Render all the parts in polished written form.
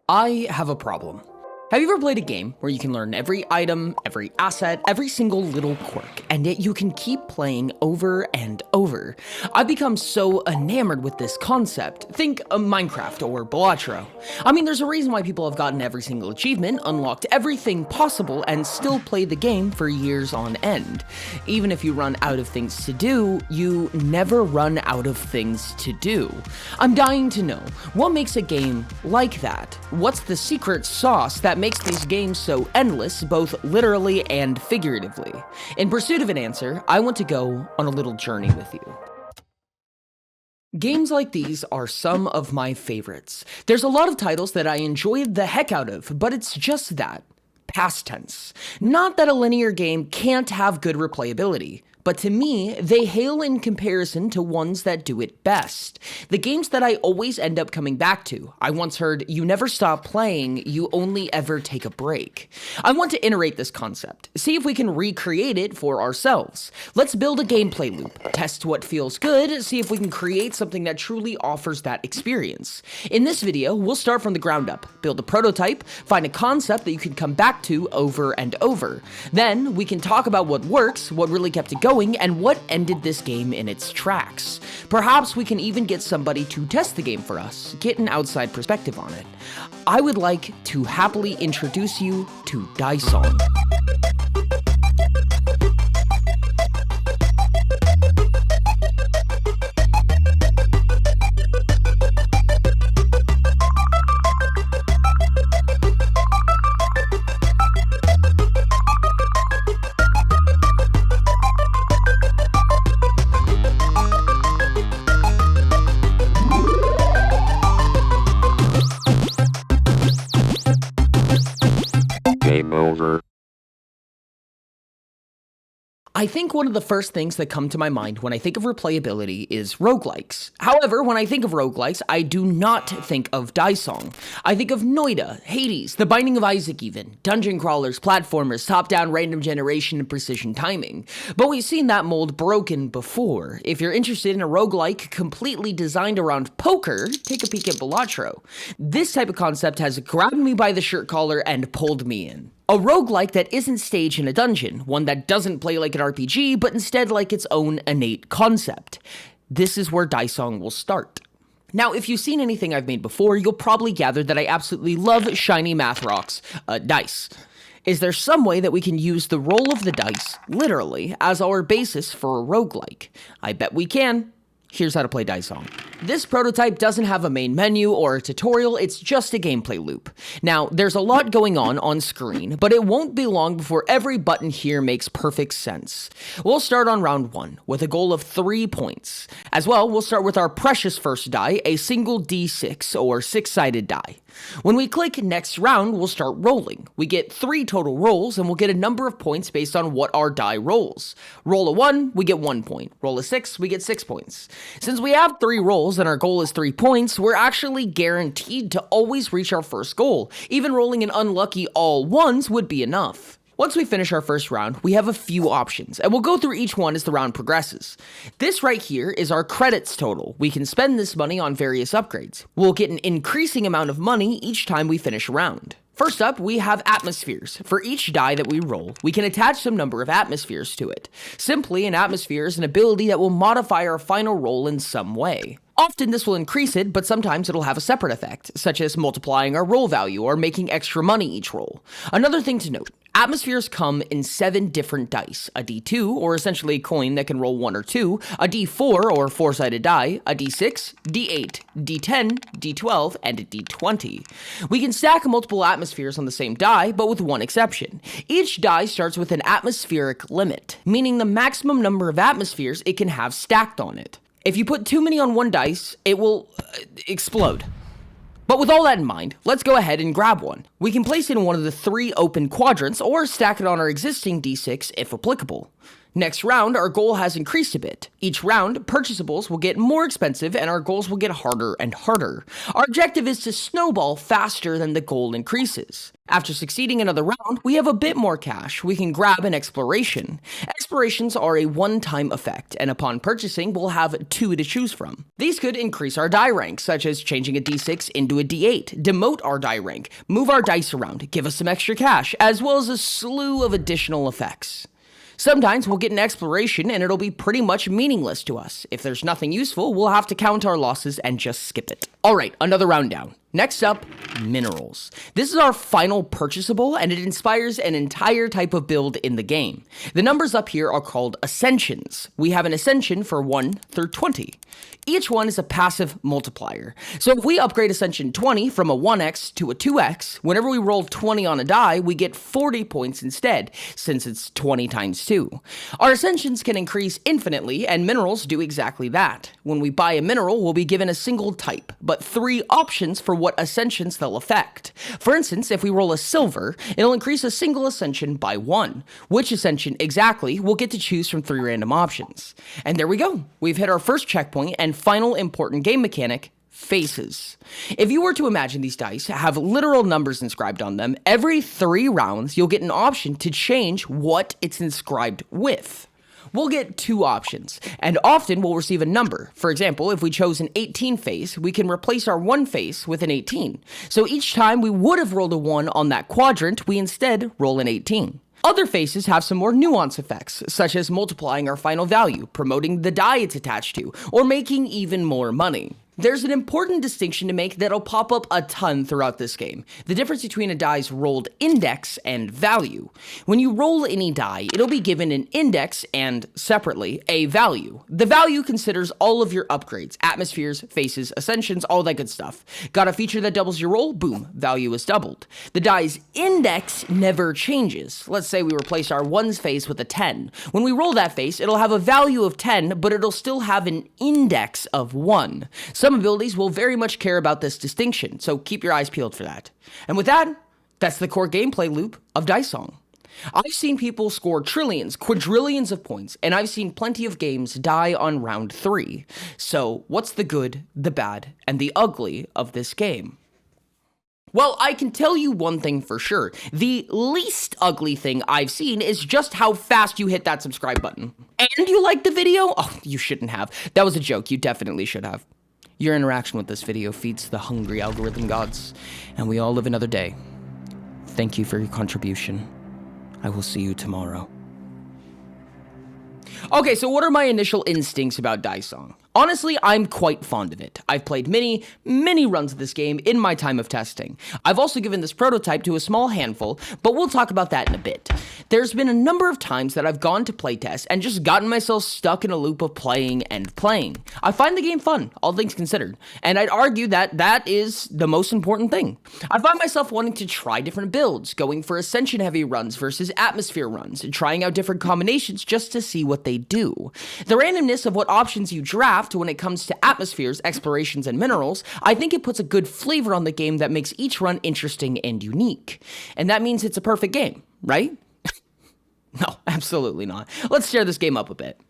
I have a problem. Have you ever played a game where you can learn every item, every asset, every single little quirk, and yet you can keep playing over and over? I've become so enamored with this concept. Think Minecraft or Balatro. I mean, there's a reason why people have gotten every single achievement, unlocked everything possible, and still play the game for years on end. Even if you run out of things to do, you never run out of things to do. I'm dying to know, what makes a game like that? What's the secret sauce that makes these games so endless, both literally and figuratively? In pursuit of an answer, I want to go on a little journey with you. Games like these are some of my favorites. There's a lot of titles that I enjoyed the heck out of, but it's just that. Past tense. Not that a linear game can't have good replayability, but to me, they hail in comparison to ones that do it best. The games that I always end up coming back to. I once heard, you never stop playing, you only ever take a break. I want to iterate this concept, see if we can recreate it for ourselves. Let's build a gameplay loop, test what feels good, see if we can create something that truly offers that experience. In this video, we'll start from the ground up, build a prototype, find a concept that you can come back to over and over. Then, we can talk about what works, what really kept it going, and what ended this game in its tracks. Perhaps we can even get somebody to test the game for us, get an outside perspective on it. I would like to happily introduce you to Disong. Game over. I think one of the first things that come to my mind when I think of replayability is roguelikes. However, when I think of roguelikes, I do not think of Disong. I think of Noida, Hades, The Binding of Isaac even, dungeon crawlers, platformers, top-down random generation and precision timing. But we've seen that mold broken before. If you're interested in a roguelike completely designed around poker, take a peek at Balatro. This type of concept has grabbed me by the shirt collar and pulled me in. A roguelike that isn't staged in a dungeon, one that doesn't play like an RPG, but instead like its own innate concept. This is where Disong will start. Now, if you've seen anything I've made before, you'll probably gather that I absolutely love shiny math rocks, dice. Is there some way that we can use the roll of the dice, literally, as our basis for a roguelike? I bet we can. Here's how to play Disong. This prototype doesn't have a main menu or a tutorial, it's just a gameplay loop. Now, there's a lot going on screen, but it won't be long before every button here makes perfect sense. We'll start on round 1, with a goal of 3 points. As well, we'll start with our precious first die, a single D6, or 6-sided die. When we click next round, we'll start rolling. We get 3 total rolls, and we'll get a number of points based on what our die rolls. Roll a 1, we get 1 point. Roll a 6, we get 6 points. Since we have 3 rolls and our goal is 3 points, we're actually guaranteed to always reach our first goal. Even rolling an unlucky all ones would be enough. Once we finish our first round, we have a few options, and we'll go through each one as the round progresses. This right here is our credits total. We can spend this money on various upgrades. We'll get an increasing amount of money each time we finish a round. First up, we have atmospheres. For each die that we roll, we can attach some number of atmospheres to it. Simply, an atmosphere is an ability that will modify our final roll in some way. Often this will increase it, but sometimes it'll have a separate effect, such as multiplying our roll value or making extra money each roll. Another thing to note, atmospheres come in 7 different dice, a D2, or essentially a coin that can roll 1 or 2, a D4, or 4-sided die, a D6, D8, D10, D12, and a D20. We can stack multiple atmospheres on the same die, but with one exception. Each die starts with an atmospheric limit, meaning the maximum number of atmospheres it can have stacked on it. If you put too many on one dice, it will explode. But with all that in mind, let's go ahead and grab one. We can place it in one of the 3 open quadrants or stack it on our existing D6 if applicable. Next round, our goal has increased a bit. Each round, purchasables will get more expensive and our goals will get harder and harder. Our objective is to snowball faster than the goal increases. After succeeding another round, we have a bit more cash. We can grab an exploration. Explorations are a one-time effect, and upon purchasing, we'll have 2 to choose from. These could increase our die rank, such as changing a d6 into a d8, demote our die rank, move our dice around, give us some extra cash, as well as a slew of additional effects. Sometimes we'll get an exploration and it'll be pretty much meaningless to us. If there's nothing useful, we'll have to count our losses and just skip it. Alright, another round down. Next up, minerals. This is our final purchasable and it inspires an entire type of build in the game. The numbers up here are called ascensions. We have an ascension for 1 through 20. Each one is a passive multiplier. So if we upgrade ascension 20 from a 1x to a 2x, whenever we roll 20 on a die, we get 40 points instead, since it's 20 times 2. Our ascensions can increase infinitely, and minerals do exactly that. When we buy a mineral, we'll be given a single type, but 3 options for what ascensions they'll affect. For instance, if we roll a silver, it'll increase a single ascension by 1. Which ascension exactly, we'll get to choose from 3 random options. And there we go. We've hit our first checkpoint and final important game mechanic, faces. If you were to imagine these dice have literal numbers inscribed on them, every 3 rounds you'll get an option to change what it's inscribed with. We'll get 2 options, and often we'll receive a number. For example, if we chose an 18 face, we can replace our 1 face with an 18. So each time we would have rolled a 1 on that quadrant, we instead roll an 18. Other faces have some more nuance effects, such as multiplying our final value, promoting the die it's attached to, or making even more money. There's an important distinction to make that'll pop up a ton throughout this game. The difference between a die's rolled index and value. When you roll any die, it'll be given an index and, separately, a value. The value considers all of your upgrades, atmospheres, faces, ascensions, all that good stuff. Got a feature that doubles your roll? Boom, value is doubled. The die's index never changes. Let's say we replace our 1's face with a 10. When we roll that face, it'll have a value of 10, but it'll still have an index of 1. Some abilities will very much care about this distinction, so keep your eyes peeled for that. And with that, that's the core gameplay loop of Disong. I've seen people score trillions, quadrillions of points, and I've seen plenty of games die on round 3. So what's the good, the bad, and the ugly of this game? Well, I can tell you one thing for sure. The least ugly thing I've seen is just how fast you hit that subscribe button. And you liked the video? Oh, you shouldn't have. That was a joke. You definitely should have. Your interaction with this video feeds the hungry algorithm gods, and we all live another day. Thank you for your contribution. I will see you tomorrow. Okay, so what are my initial instincts about Disong? Honestly, I'm quite fond of it. I've played many runs of this game in my time of testing. I've also given this prototype to a small handful, but we'll talk about that in a bit. There's been a number of times that I've gone to playtest and just gotten myself stuck in a loop of playing and playing. I find the game fun, all things considered, and I'd argue that that is the most important thing. I find myself wanting to try different builds, going for ascension heavy runs versus atmosphere runs, and trying out different combinations just to see what they do. The randomness of what options you draft when it comes to atmospheres, explorations, and minerals, I think it puts a good flavor on the game that makes each run interesting and unique. And that means it's a perfect game, right? No, absolutely not. Let's tear this game up a bit.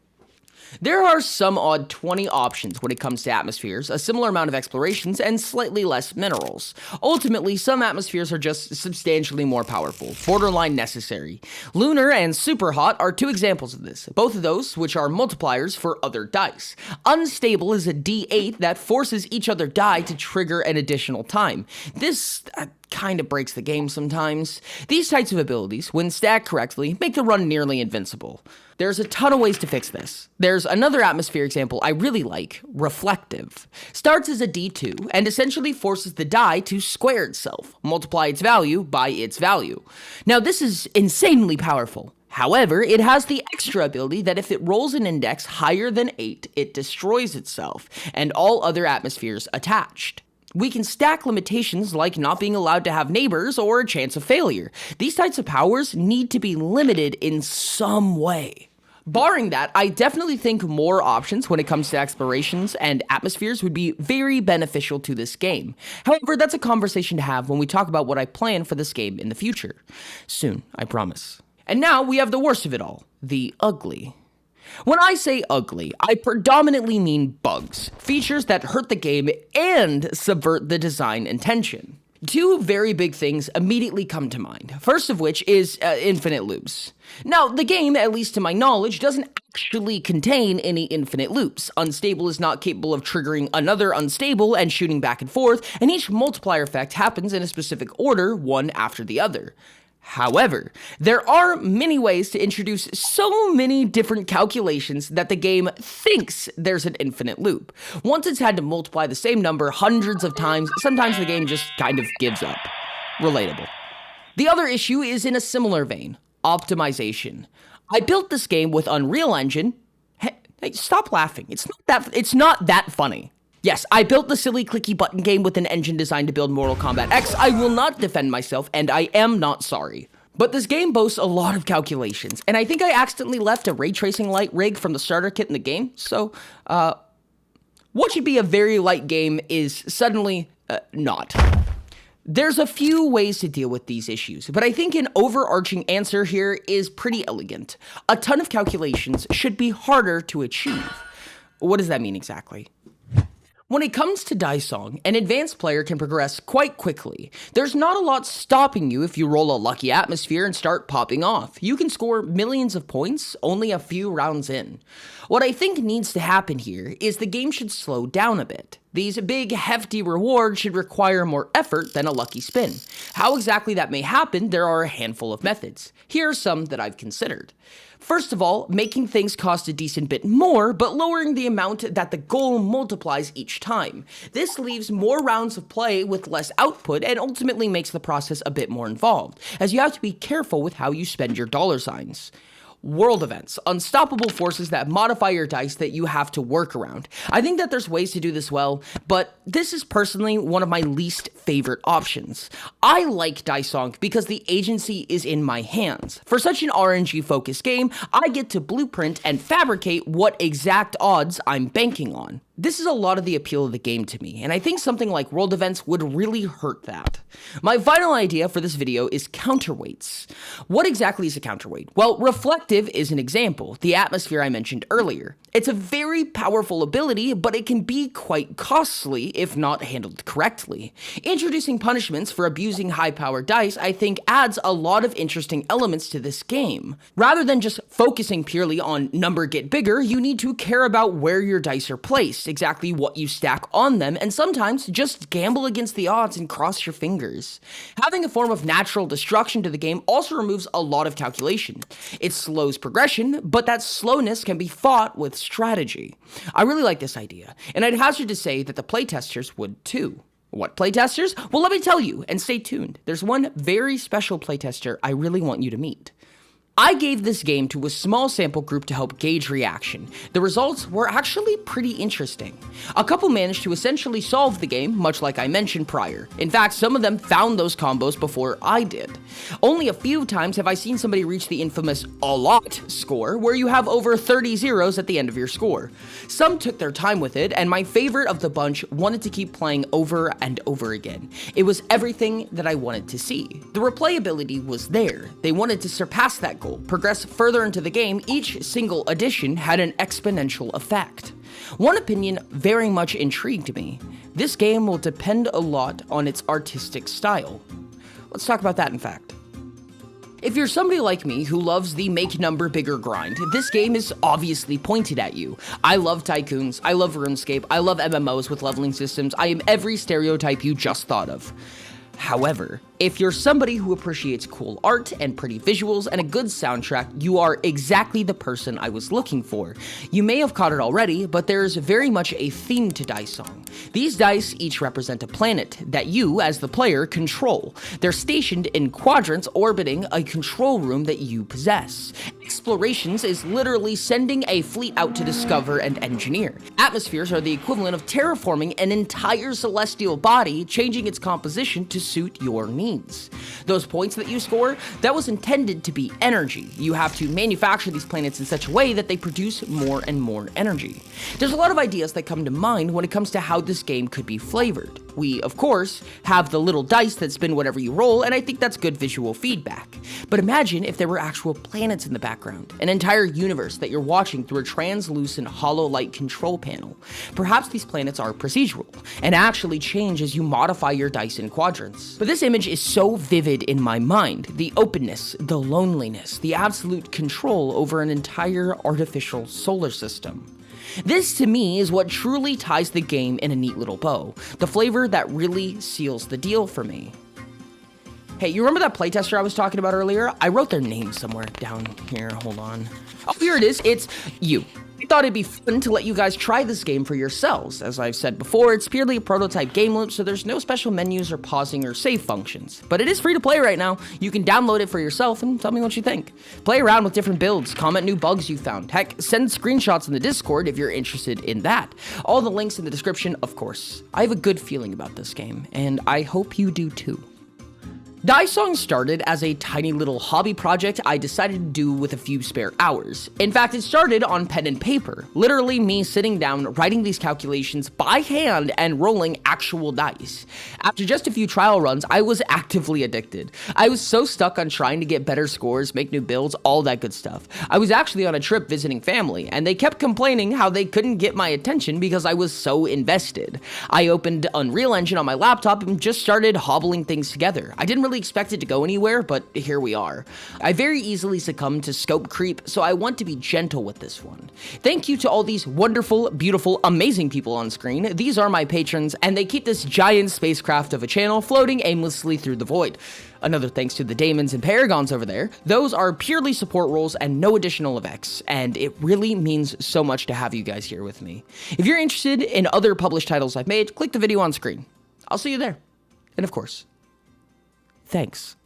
There are some odd 20 options when it comes to atmospheres, a similar amount of explorations, and slightly less minerals. Ultimately, some atmospheres are just substantially more powerful, borderline necessary. Lunar and Super Hot are 2 examples of this, both of those which are multipliers for other dice. Unstable is a D8 that forces each other die to trigger an additional time. This kind of breaks the game sometimes. These types of abilities, when stacked correctly, make the run nearly invincible. There's a ton of ways to fix this. There's another atmosphere example I really like, Reflective. Starts as a D2 and essentially forces the die to square itself, multiply its value by its value. Now this is insanely powerful. However, it has the extra ability that if it rolls an index higher than 8, it destroys itself and all other atmospheres attached. We can stack limitations like not being allowed to have neighbors or a chance of failure. These types of powers need to be limited in some way. Barring that, I definitely think more options when it comes to explorations and atmospheres would be very beneficial to this game. However, that's a conversation to have when we talk about what I plan for this game in the future. Soon, I promise. And now we have the worst of it all, the ugly. When I say ugly, I predominantly mean bugs, features that hurt the game and subvert the design intention. Two very big things immediately come to mind, first of which is infinite loops. Now, the game, at least to my knowledge, doesn't actually contain any infinite loops. Unstable is not capable of triggering another unstable and shooting back and forth, and each multiplier effect happens in a specific order, one after the other. However, there are many ways to introduce so many different calculations that the game thinks there's an infinite loop. Once it's had to multiply the same number hundreds of times, sometimes the game just kind of gives up. Relatable. The other issue is in a similar vein, optimization. I built this game with Unreal Engine. Hey, stop laughing. It's not that funny. Yes, I built the silly clicky button game with an engine designed to build Mortal Kombat X. I will not defend myself, and I am not sorry. But this game boasts a lot of calculations, and I think I accidentally left a ray tracing light rig from the starter kit in the game, so, what should be a very light game is suddenly, not. There's a few ways to deal with these issues, but I think an overarching answer here is pretty elegant. A ton of calculations should be harder to achieve. What does that mean exactly? When it comes to Disong, an advanced player can progress quite quickly. There's not a lot stopping you if you roll a lucky atmosphere and start popping off. You can score millions of points only a few rounds in. What I think needs to happen here is the game should slow down a bit. These big, hefty rewards should require more effort than a lucky spin. How exactly that may happen, there are a handful of methods. Here are some that I've considered. First of all, making things cost a decent bit more, but lowering the amount that the goal multiplies each time. This leaves more rounds of play with less output and ultimately makes the process a bit more involved, as you have to be careful with how you spend your dollar signs. World events, unstoppable forces that modify your dice that you have to work around. I think that there's ways to do this well, but this is personally one of my least favorite options. I like Disong because the agency is in my hands. For such an RNG-focused game, I get to blueprint and fabricate what exact odds I'm banking on. This is a lot of the appeal of the game to me, and I think something like world events would really hurt that. My final idea for this video is counterweights. What exactly is a counterweight? Well, reflective is an example, the atmosphere I mentioned earlier. It's a very powerful ability, but it can be quite costly if not handled correctly. Introducing punishments for abusing high-powered dice, I think, adds a lot of interesting elements to this game. Rather than just focusing purely on number get bigger, you need to care about where your dice are placed, exactly what you stack on them, and sometimes just gamble against the odds and cross your fingers. Having a form of natural destruction to the game also removes a lot of calculation. It slows progression, but that slowness can be fought with strategy. I really like this idea, and I'd hazard to say that the playtesters would too. What playtesters? Well, let me tell you, and stay tuned. There's one very special playtester I really want you to meet. I gave this game to a small sample group to help gauge reaction. The results were actually pretty interesting. A couple managed to essentially solve the game, much like I mentioned prior. In fact, some of them found those combos before I did. Only a few times have I seen somebody reach the infamous a lot score, where you have over 30 zeros at the end of your score. Some took their time with it, and my favorite of the bunch wanted to keep playing over and over again. It was everything that I wanted to see. The replayability was there. They wanted to surpass that goal, progress further into the game. Each single addition had an exponential effect. One opinion very much intrigued me. This game will depend a lot on its artistic style. Let's talk about that in fact. If you're somebody like me who loves the make number bigger grind, this game is obviously pointed at you. I love tycoons, I love RuneScape, I love MMOs with leveling systems, I am every stereotype you just thought of. However, if you're somebody who appreciates cool art and pretty visuals and a good soundtrack, you are exactly the person I was looking for. You may have caught it already, but there's very much a theme to Disong. These dice each represent a planet that you, as the player, control. They're stationed in quadrants orbiting a control room that you possess. Explorations is literally sending a fleet out to discover and engineer. Atmospheres are the equivalent of terraforming an entire celestial body, changing its composition to suit your needs. Those points that you score, that was intended to be energy. You have to manufacture these planets in such a way that they produce more and more energy. There's a lot of ideas that come to mind when it comes to how how this game could be flavored. We, of course, have the little dice that spin whatever you roll, and I think that's good visual feedback. But imagine if there were actual planets in the background, an entire universe that you're watching through a translucent hollow light control panel. Perhaps these planets are procedural, and actually change as you modify your dice in quadrants. But this image is so vivid in my mind. The openness, the loneliness, the absolute control over an entire artificial solar system. This, to me, is what truly ties the game in a neat little bow, the flavor that really seals the deal for me. Hey, you remember that playtester I was talking about earlier? I wrote their name somewhere down here, hold on. Oh, here it is, it's you. I thought it'd be fun to let you guys try this game for yourselves. As I've said before, it's purely a prototype game loop, so there's no special menus or pausing or save functions. But it is free to play right now. You can download it for yourself and tell me what you think. Play around with different builds, comment new bugs you found. Heck, send screenshots in the Discord if you're interested in that. All the links in the description, of course. I have a good feeling about this game, and I hope you do too. Disong started as a tiny little hobby project I decided to do with a few spare hours. In fact, it started on pen and paper, literally me sitting down, writing these calculations by hand and rolling actual dice. After just a few trial runs, I was actively addicted. I was so stuck on trying to get better scores, make new builds, all that good stuff. I was actually on a trip visiting family, and they kept complaining how they couldn't get my attention because I was so invested. I opened Unreal Engine on my laptop and just started hobbling things together. I didn't really expect it to go anywhere, but here we are. I very easily succumb to scope creep, so I want to be gentle with this one. Thank you to all these wonderful, beautiful, amazing people on screen. These are my patrons, and they keep this giant spacecraft of a channel floating aimlessly through the void. Another thanks to the Daemons and Paragons over there. Those are purely support roles and no additional effects, and it really means so much to have you guys here with me. If you're interested in other published titles I've made, click the video on screen. I'll see you there. And of course, thanks.